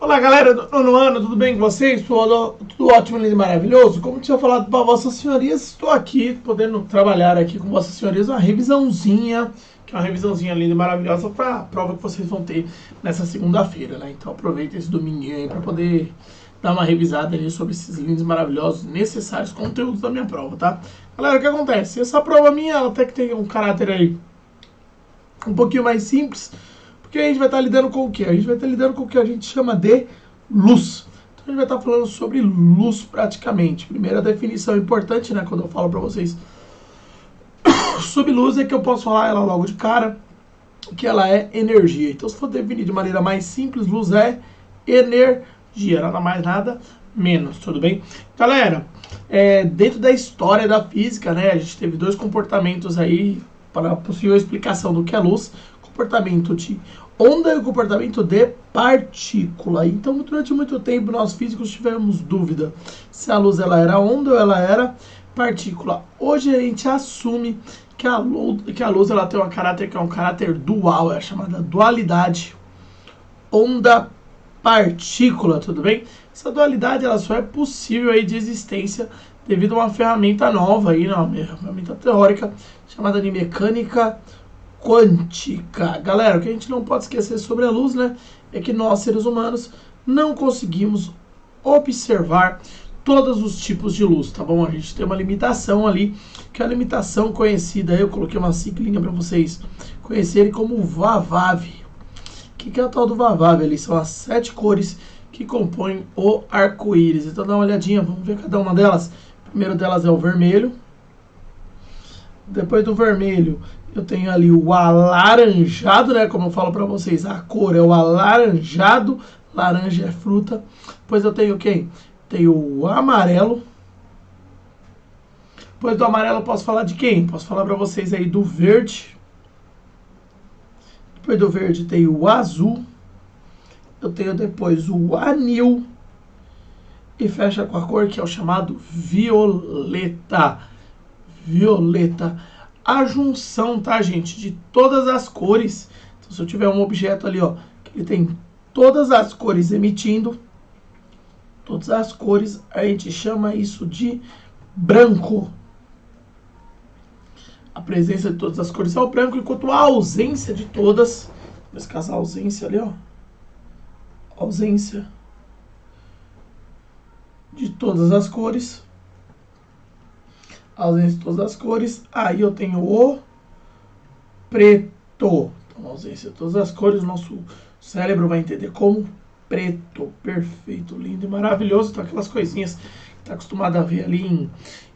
Olá galera do nono ano, tudo bem com vocês? Tudo ótimo, lindo e maravilhoso? Como tinha falado para vossas senhorias, estou aqui podendo trabalhar aqui com vossas senhorias uma revisãozinha, que é uma revisãozinha linda e maravilhosa para a prova que vocês vão ter nessa segunda-feira, né? Então aproveita esse domingo aí para poder dar uma revisada ali sobre esses lindos e maravilhosos, necessários conteúdos da minha prova, tá? Galera, o que acontece? Essa prova minha, ela até que tem um caráter aí um pouquinho mais simples, porque a gente vai estar lidando com o que? A gente vai estar lidando com o que a gente chama de luz. Então a gente vai estar falando sobre luz praticamente. Primeira definição importante, né, quando eu falo para vocês sobre luz, é que eu posso falar ela logo de cara, que ela é energia. Então, se for definir de maneira mais simples, luz é energia, nada mais, nada menos, tudo bem? Galera, dentro da história da física, né, a gente teve dois comportamentos aí para a possível explicação do que é luz: comportamento de onda e o comportamento de partícula. Então, durante muito tempo, nós físicos tivemos dúvida se a luz ela era onda ou ela era partícula. Hoje a gente assume que a luz ela tem um caráter que é um caráter dual, é a chamada dualidade onda-partícula, tudo bem? Essa dualidade ela só é possível aí de existência devido a uma ferramenta nova aí, uma ferramenta teórica chamada de mecânica quântica. Galera, o que a gente não pode esquecer sobre a luz, né, é que nós, seres humanos, não conseguimos observar todos os tipos de luz, tá bom? A gente tem uma limitação ali, que é a limitação conhecida, eu coloquei uma siglinha para vocês conhecerem como VAVAV. O que é o tal do VAVAV ali? São as 7 cores que compõem o arco-íris. Então dá uma olhadinha, vamos ver cada uma delas. O primeiro delas é o vermelho. Depois do vermelho, eu tenho ali o alaranjado, né? Como eu falo para vocês, a cor é o alaranjado. Laranja é fruta. Depois eu tenho quem? Tenho o amarelo. Depois do amarelo eu posso falar de quem? Posso falar para vocês aí do verde. Depois do verde tem o azul. Eu tenho depois o anil. E fecha com a cor que é o chamado violeta. Violeta. A junção, tá, gente, de todas as cores. Então, se eu tiver um objeto ali, ó, que ele tem todas as cores emitindo, todas as cores, a gente chama isso de branco. A presença de todas as cores é o branco, enquanto a ausência de todas, nesse caso a ausência ali, ó, ausência de todas as cores, ausência de todas as cores, aí eu tenho o preto. Então, ausência de todas as cores, o nosso cérebro vai entender como preto. Perfeito, lindo e maravilhoso. Então, aquelas coisinhas que tá acostumado a ver ali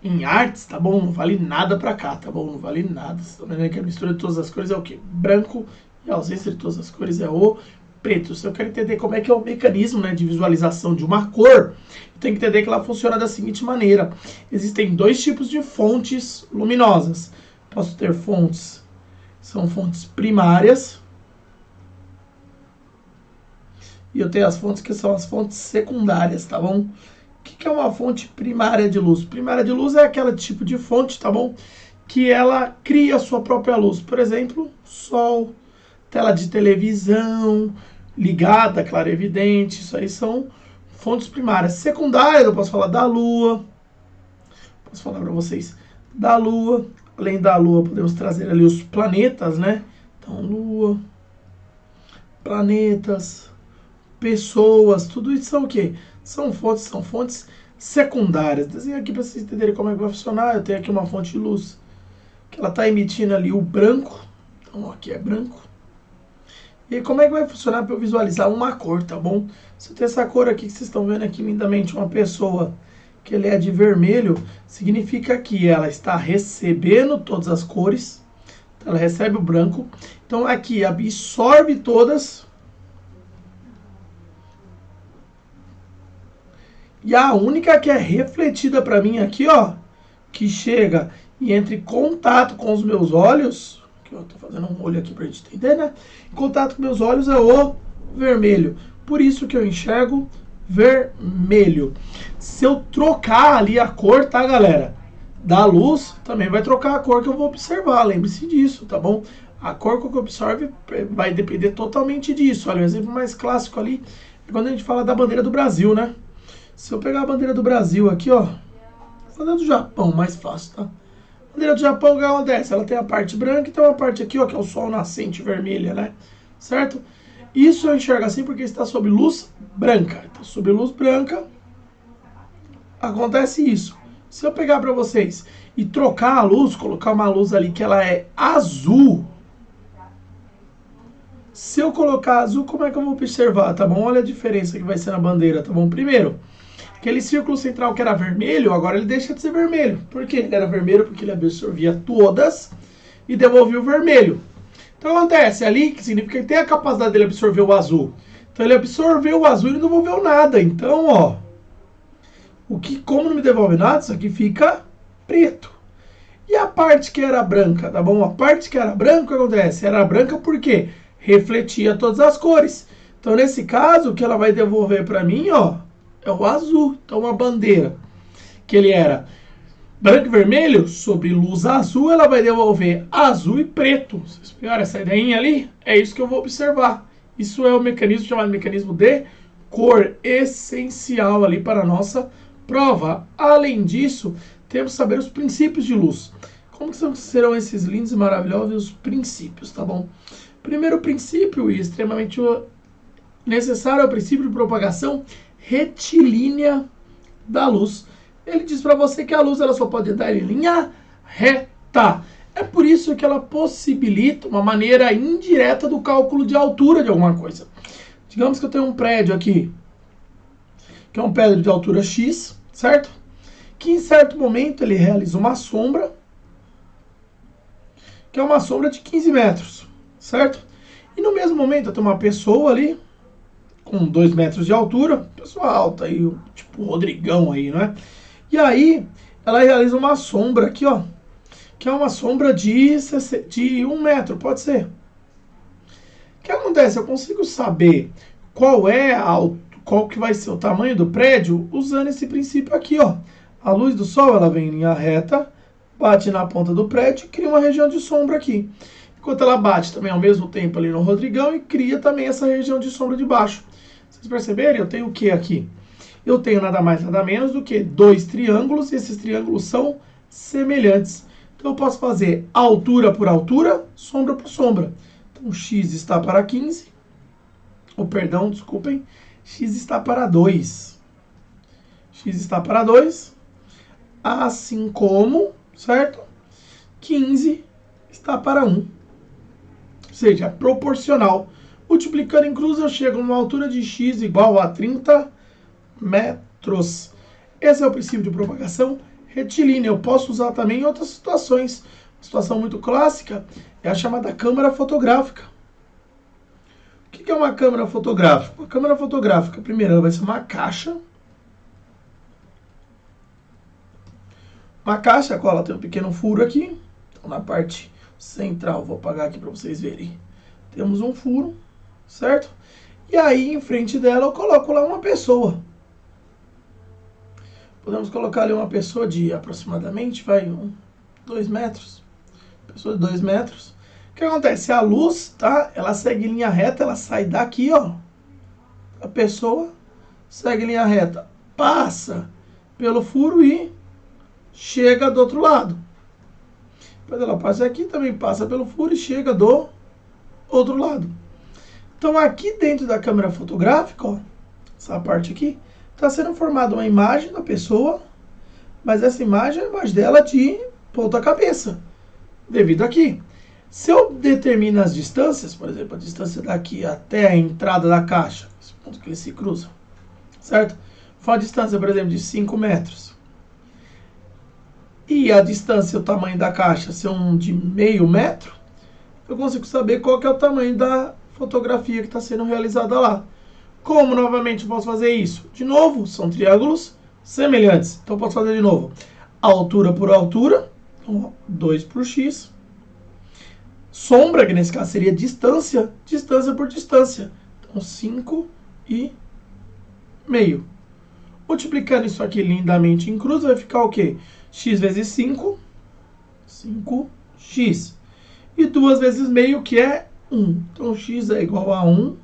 em artes, tá bom? Não vale nada pra cá, tá bom? Não vale nada. Vocês estão vendo que a mistura de todas as cores é o quê? Branco, e a ausência de todas as cores é o preto. Se eu quero entender como é que é o mecanismo, né, de visualização de uma cor, eu tenho que entender que ela funciona da seguinte maneira. Existem dois tipos de fontes luminosas. Posso ter fontes, são fontes primárias, e eu tenho as fontes que são as fontes secundárias, tá bom? O que é uma fonte primária de luz? Primária de luz é aquele tipo de fonte, tá bom? Que ela cria a sua própria luz. Por exemplo, sol, tela de televisão, ligada, claro, evidente. Isso aí são fontes primárias. Secundárias, eu posso falar da Lua. Posso falar para vocês da Lua. Além da Lua, podemos trazer ali os planetas, né? Então, Lua, planetas, pessoas, tudo isso são o quê? São fontes secundárias. Desenho aqui para vocês entenderem como é que vai funcionar. Eu tenho aqui uma fonte de luz que ela está emitindo ali o branco. Então, aqui é branco. E como é que vai funcionar para eu visualizar uma cor, tá bom? Se eu tenho essa cor aqui que vocês estão vendo aqui lindamente, uma pessoa que ele é de vermelho, significa que ela está recebendo todas as cores. Então, ela recebe o branco. Então, aqui absorve todas. E a única que é refletida para mim aqui, ó, que chega e entra em contato com os meus olhos, que eu tô fazendo um olho aqui pra gente entender, né? Em contato com meus olhos é o vermelho. Por isso que eu enxergo vermelho. Se eu trocar ali a cor, tá, galera? Da luz, também vai trocar a cor que eu vou observar. Lembre-se disso, tá bom? A cor que eu observe vai depender totalmente disso. Olha, o exemplo mais clássico ali quando a gente fala da bandeira do Brasil, né? Se eu pegar a bandeira do Brasil aqui, ó, bandeira do Japão, mais fácil, tá? A bandeira do Japão, o que acontece? Ela tem a parte branca e tem uma parte aqui, ó, que é o sol nascente vermelha, né? Certo? Isso eu enxergo assim porque está sob luz branca. Então, sob luz branca, acontece isso. Se eu pegar para vocês e trocar a luz, colocar uma luz ali que ela é azul, se eu colocar azul, como é que eu vou observar, tá bom? Olha a diferença que vai ser na bandeira, tá bom? Primeiro, aquele círculo central que era vermelho, agora ele deixa de ser vermelho. Por quê? Ele era vermelho porque ele absorvia todas e devolvia o vermelho. Então acontece ali, que significa que tem a capacidade dele absorver o azul. Então ele absorveu o azul e não devolveu nada. Então, ó, como não me devolve nada, isso aqui fica preto. E a parte que era branca, tá bom? A parte que era branca, o que acontece? Era branca por quê? Refletia todas as cores. Então, nesse caso, o que ela vai devolver para mim, ó, é o azul. Então, uma bandeira que ele era branco e vermelho, sob luz azul, ela vai devolver azul e preto. Vocês pegaram essa ideinha ali? É isso que eu vou observar. Isso é o mecanismo chamado mecanismo de cor, essencial ali para a nossa prova. Além disso, temos que saber os princípios de luz. Como que serão esses lindos e maravilhosos princípios, tá bom? Primeiro princípio, e extremamente necessário, é o princípio de propagação retilínea da luz. Ele diz para você que a luz ela só pode andar em linha reta. É por isso que ela possibilita uma maneira indireta do cálculo de altura de alguma coisa. Digamos que eu tenho um prédio aqui, que é um prédio de altura X, certo? Que em certo momento ele realiza uma sombra, que é uma sombra de 15 metros, certo? E no mesmo momento eu tenho uma pessoa ali, com 2 metros de altura, pessoa alta aí, tipo o Rodrigão aí, né? E aí ela realiza uma sombra aqui, ó, que é uma sombra de 1 metro, pode ser. O que acontece? Eu consigo saber qual que vai ser o tamanho do prédio usando esse princípio aqui, ó. A luz do sol, ela vem em linha reta, bate na ponta do prédio e cria uma região de sombra aqui. Enquanto ela bate também ao mesmo tempo ali no Rodrigão e cria também essa região de sombra de baixo. Vocês perceberem? Eu tenho o que aqui? Eu tenho nada mais, nada menos do que 2 triângulos e esses triângulos são semelhantes. Então eu posso fazer altura por altura, sombra por sombra. Então x está para 15, desculpem, x está para 2. X está para 2. Assim como, certo? 15 está para 1. Ou seja, proporcional. Multiplicando em cruz, eu chego numa altura de x igual a 30 metros. Esse é o princípio de propagação retilínea. Eu posso usar também em outras situações. Uma situação muito clássica é a chamada câmera fotográfica. O que é uma câmera fotográfica? Uma câmera fotográfica, primeiro, ela vai ser uma caixa. Uma caixa, a qual ela tem um pequeno furo aqui. Então, na parte central, vou apagar aqui para vocês verem. Temos um furo, certo? E aí, em frente dela, eu coloco lá uma pessoa. Podemos colocar ali uma pessoa de aproximadamente, 2 metros. Pessoa de 2 metros. O que acontece? A luz, tá? Ela segue linha reta, ela sai daqui, ó. A pessoa segue linha reta, passa pelo furo e chega do outro lado. Depois ela passa aqui, também passa pelo furo e chega do outro lado. Então aqui dentro da câmera fotográfica, ó, essa parte aqui, está sendo formada uma imagem da pessoa, mas essa imagem é a imagem dela de ponta cabeça, devido aqui. Se eu determino as distâncias, por exemplo, a distância daqui até a entrada da caixa, esse ponto que eles se cruzam, certo? For uma distância, por exemplo, de 5 metros. E a distância, o tamanho da caixa ser um de meio metro, eu consigo saber qual que é o tamanho da fotografia que está sendo realizada lá. Como, novamente, eu posso fazer isso? De novo, são triângulos semelhantes. Então, eu posso fazer de novo. Altura por altura, então, 2 por x. Sombra, que nesse caso seria distância, distância por distância. Então, 5 e meio. Multiplicando isso aqui lindamente em cruz, vai ficar o quê? X vezes 5, 5x. E 2 vezes meio, que é 1. Então, x é igual a 1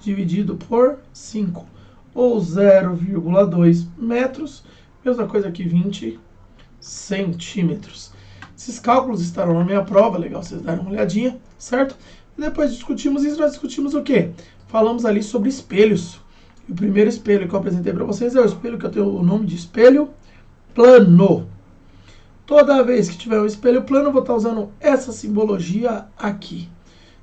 dividido por 5, ou 0,2 metros, mesma coisa aqui, 20 centímetros. Esses cálculos estarão na minha prova, legal vocês darem uma olhadinha, certo? E depois discutimos isso, nós discutimos o quê? Falamos ali sobre espelhos. E o primeiro espelho que eu apresentei para vocês é o espelho que eu tenho o nome de espelho plano. Toda vez que tiver um espelho plano, eu vou estar usando essa simbologia aqui.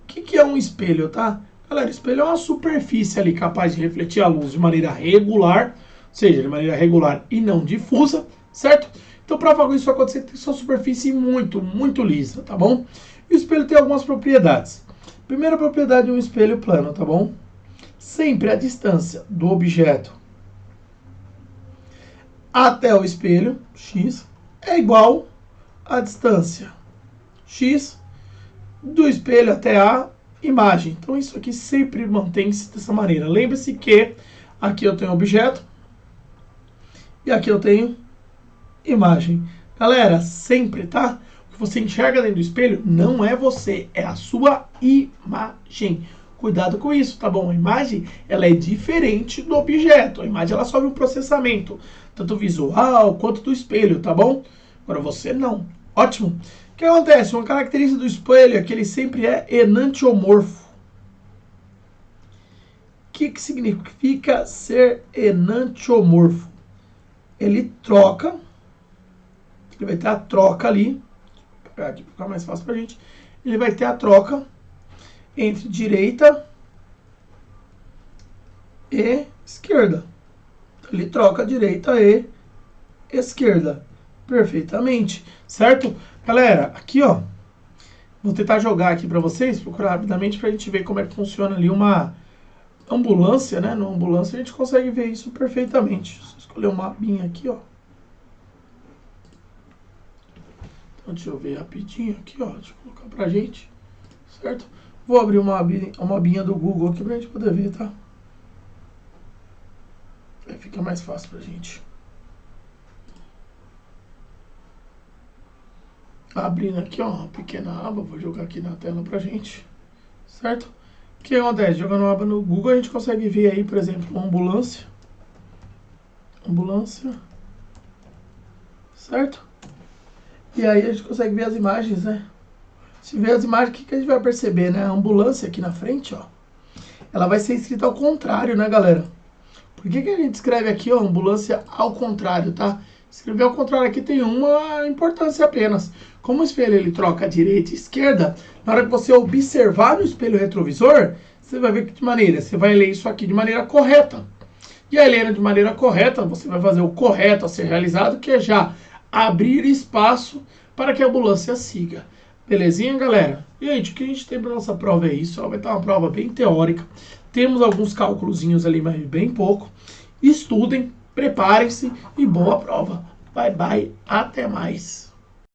O que é um espelho, tá? Galera, espelho é uma superfície ali capaz de refletir a luz de maneira regular, ou seja, de maneira regular e não difusa, certo? Então, para fazer isso acontecer, tem que ser uma superfície muito lisa, tá bom? E o espelho tem algumas propriedades. Primeira propriedade de um espelho plano, tá bom? Sempre a distância do objeto até o espelho, x, é igual à distância x do espelho até a imagem. Então, isso aqui sempre mantém-se dessa maneira. Lembre-se que aqui eu tenho objeto e aqui eu tenho imagem. Galera, sempre, tá? O que você enxerga dentro do espelho não é você, é a sua imagem. Cuidado com isso, tá bom? A imagem, ela é diferente do objeto. A imagem, ela sofre um processamento, tanto visual quanto do espelho, tá bom? Agora você não. Ótimo. O que acontece? Uma característica do espelho é que ele sempre é enantiomorfo. O que significa ser enantiomorfo? Ele troca, ele vai ter a troca ali, vou pegar aqui para ficar mais fácil pra gente, ele vai ter a troca entre direita e esquerda. Ele troca direita e esquerda perfeitamente, certo? Galera, aqui ó, vou tentar jogar aqui para vocês, procurar rapidamente para a gente ver como é que funciona ali uma ambulância, né? Na ambulância a gente consegue ver isso perfeitamente. Só escolher um mapinha aqui, ó. Então deixa eu ver rapidinho aqui, ó. Deixa eu colocar pra gente, certo? Vou abrir uma abinha do Google aqui pra gente poder ver, tá? Aí fica mais fácil pra gente. Abrindo aqui, ó, uma pequena aba, vou jogar aqui na tela pra gente, certo? O que acontece? Jogando uma aba no Google, a gente consegue ver aí, por exemplo, uma ambulância. Ambulância. Certo? E aí a gente consegue ver as imagens, né? Se ver as imagens, o que a gente vai perceber, né? A ambulância aqui na frente, ó, ela vai ser escrita ao contrário, né, galera? Por que a gente escreve aqui, ó, ambulância ao contrário, tá? Escrever ao contrário aqui tem uma importância apenas. Como o espelho ele troca direita e esquerda, na hora que você observar no espelho retrovisor, você vai ver que de maneira, você vai ler isso aqui de maneira correta. E aí, lendo de maneira correta, você vai fazer o correto a ser realizado, que é já abrir espaço para que a ambulância siga. Belezinha, galera? E aí, o que a gente tem para nossa prova é isso. Vai estar uma prova bem teórica. Temos alguns cálculozinhos ali, mas bem pouco. Estudem, preparem-se e boa prova. Bye, bye. Até mais.